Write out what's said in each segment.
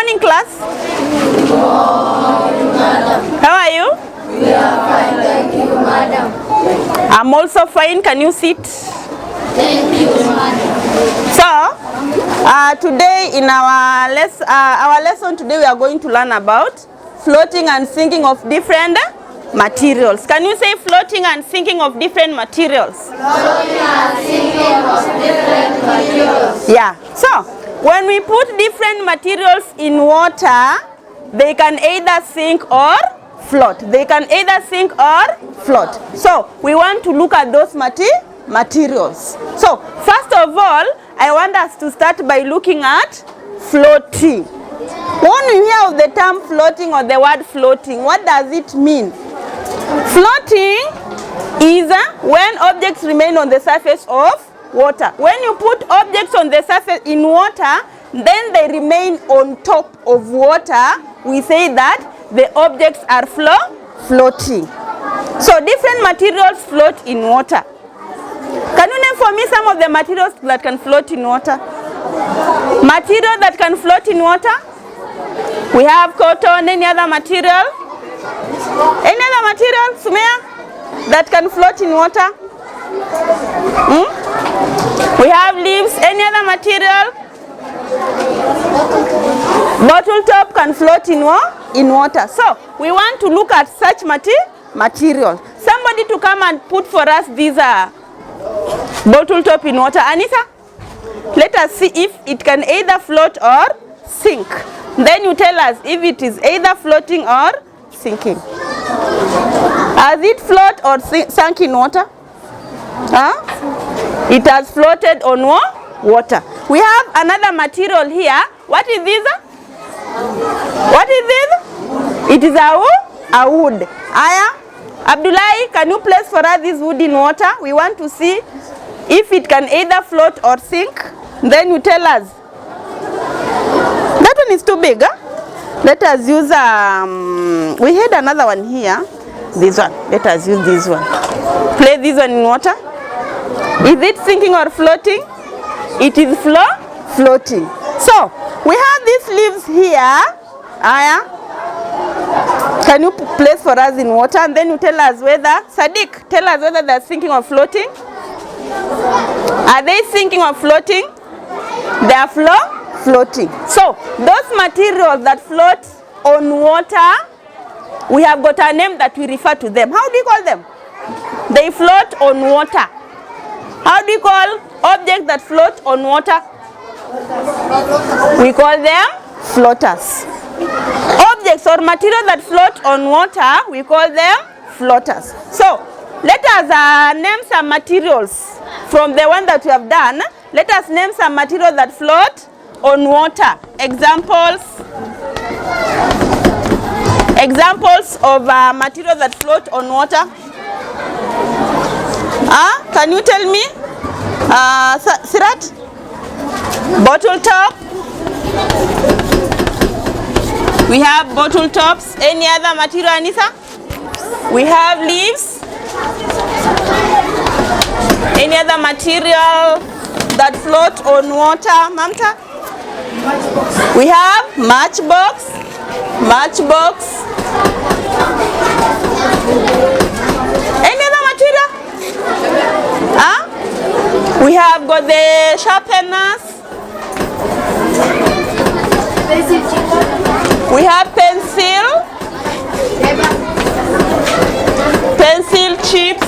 morning, class. Good morning, madam. How are you? We are fine, thank you, madam. I'm also fine. Can you sit? Thank you, madam. So, today in our lesson today we are going to learn about floating and sinking of different materials. Can you say floating and sinking of different materials? Floating and sinking of different materials. Yeah. So, when we put different materials in water, they can either sink or float. They can either sink or float. So, we want to look at those materials. So, first of all, I want us to start by looking at floating. When you hear of the term floating or the word floating, what does it mean? Floating is when objects remain on the surface of water. When you put objects on the surface in water, then they remain on top of water, we say that the objects are floating. So different materials float in water. Can you name for me some of the materials that can float in water? Material that can float in water? We have cotton. Any other material? Any other material, Sumaya, that can float in water? We have leaves. Any other material? Bottle top can float in water. So we want to look at such materials. Somebody to come and put for us these bottle top in water. Anita, let us see if it can either float or sink. Then you tell us if it is either floating or sinking. Has it floated or sunk in water? It has floated on water. We have another material here. What is this? What is this? It is a wood. Aya, Abdullahi, can you place for us this wood in water? We want to see if it can either float or sink. Then you tell us. That one is too big. Let us use, we had another one here. This one. Let us use this one. Place this one in water. Is it sinking or floating? It is floating. So, we have these leaves here. Aya, can you place for us in water? And then you tell us whether, Sadiq, tell us whether they are sinking or floating. Are they sinking or floating? They are floating. So, those materials that float on water, we have got a name that we refer to them. How do you call them? They float on water. How do you call objects that float on water? We call them floaters. Objects or materials that float on water, we call them floaters. So, let us name some materials from the one that we have done. Let us name some materials that float on water. Examples of materials that float on water. Can you tell me? Sirat? Bottle top. We have bottle tops. Any other material, Anissa? We have leaves. Any other material that float on water, Mamta? We have matchbox. Any other material? We have got the sharpeners. We have pencil chips.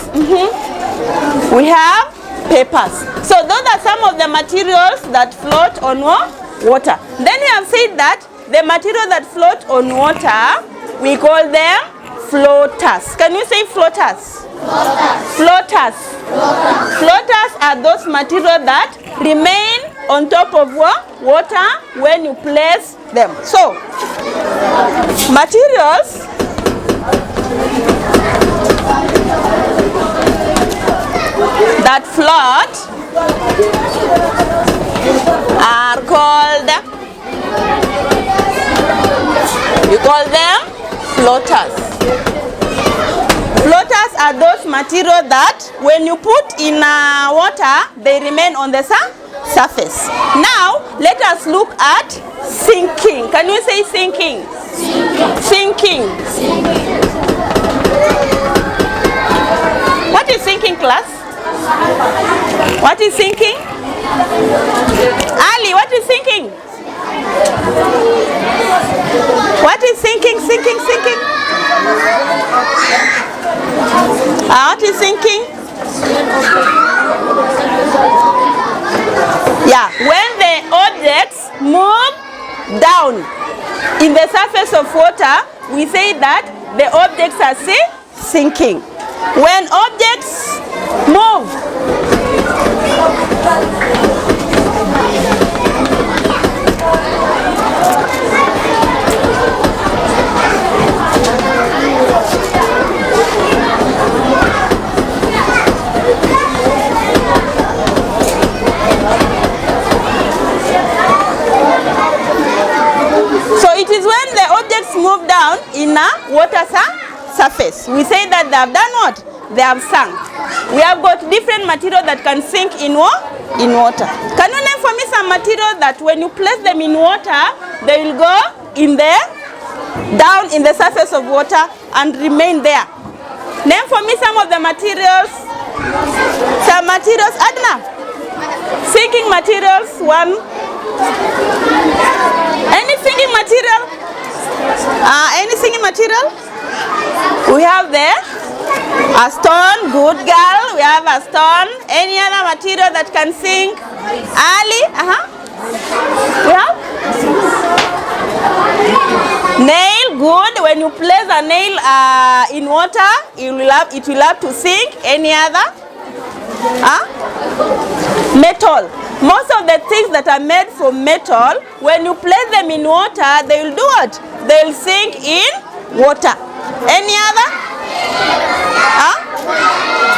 We have papers. So those are some of the materials that float on water. Then we have said that the materials that float on water, we call them floaters. Can you say floaters? Floaters. Floaters are those materials that remain on top of water when you place them. So, materials that float are called, you call them floaters. Floaters are those materials that when you put in water, they remain on the surface. Now, let us look at Sinking. Can you say sinking? Sinking. What is sinking, class? What is sinking? Ali, what is sinking? What is sinking? Sinking, sinking. What is sinking? Yeah, when the objects move down in the surface of water, we say that the objects are sinking. When objects move move down in a water surface, we say that they have done what? They have sunk. We have got different material that can sink in water. Can you name for me some material that when you place them in water, they will go down in the surface of water and remain there? Name for me some of the materials. Some materials, Adna. Sinking materials, one. Any sinking material? Any sinking material? We have there a stone, good girl. We have a stone. Any other material that can sink? Ali, We have nail, good. When you place a nail in water, it will have to sink. Any other? Metal. Most of the things that are made from metal, when you place them in water, they will do what? They will sink in water. Any other?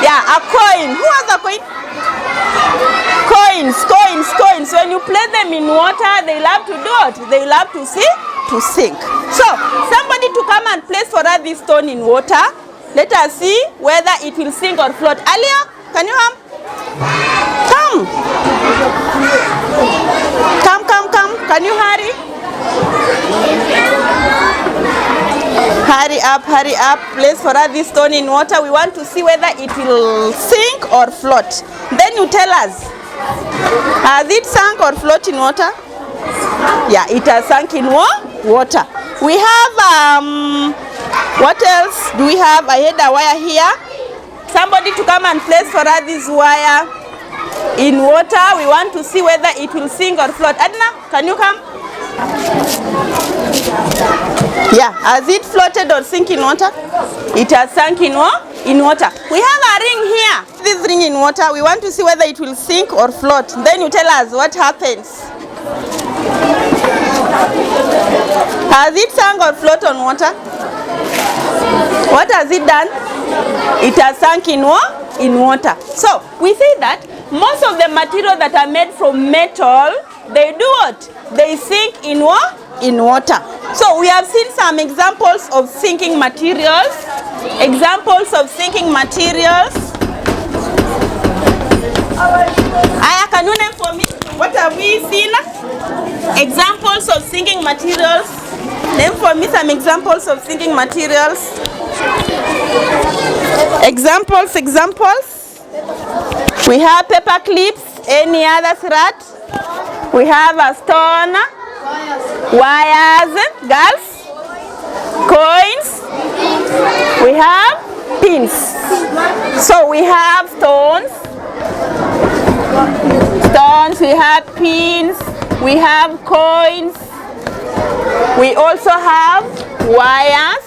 Yeah, a coin. Who has a coin? Coins. When you place them in water, they will have to do what? They will have to sink. So, somebody to come and place for us this stone in water. Let us see whether it will sink or float. Alia, can you come? Come. Can you hurry? Hurry up. Place for us this stone in water. We want to see whether it will sink or float. Then you tell us. Has it sunk or float in water? Yeah, it has sunk in water. We have, what else do we have? I had a wire here. Somebody to come and place for us this wire in water. We want to see whether it will sink or float. Adna, can you come? Yeah, has it floated or sink in water? It has sunk in water. We have a ring here. This ring in water, we want to see whether it will sink or float. Then you tell us what happens. Has it sunk or float on water? What has it done? It has sunk in water. So, we say that most of the material that are made from metal, they do what? They sink in water. So, we have seen some examples of sinking materials. Aya, can you name for me? What have we seen? Examples of sinking materials. Name for me some examples of sinking materials. Examples. We have paper clips. Any other thread? We have a stone, wires, girls, coins. We have pins. So we have stones, we have pins, we have coins. We also have wires.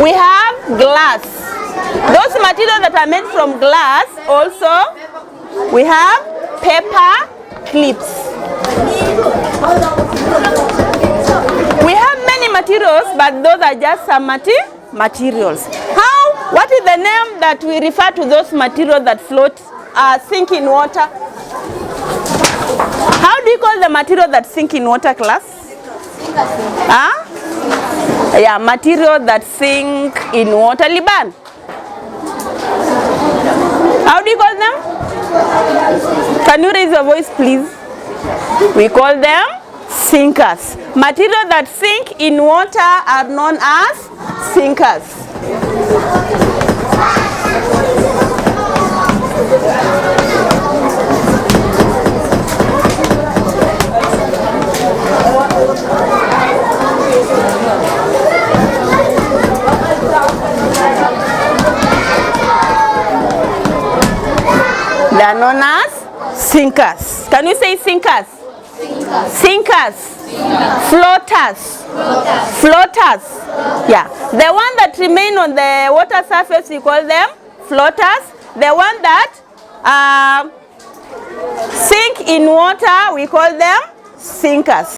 We have glass. Those materials that are made from glass also, we have paper clips. We have many materials, but those are just some materials. What is the name that we refer to those materials that float, sink in water? How do you call the material that sink in water, class? Yeah, material that sink in water. Liban, how do you call them? Can you raise your voice, please? We call them sinkers. Materials that sink in water are known as sinkers. They are known as sinkers. Can you say sinkers? Sinkers. Sinkers. Floaters. Floaters. Yeah. The one that remain on the water surface, we call them floaters. The one that sink in water, we call them sinkers.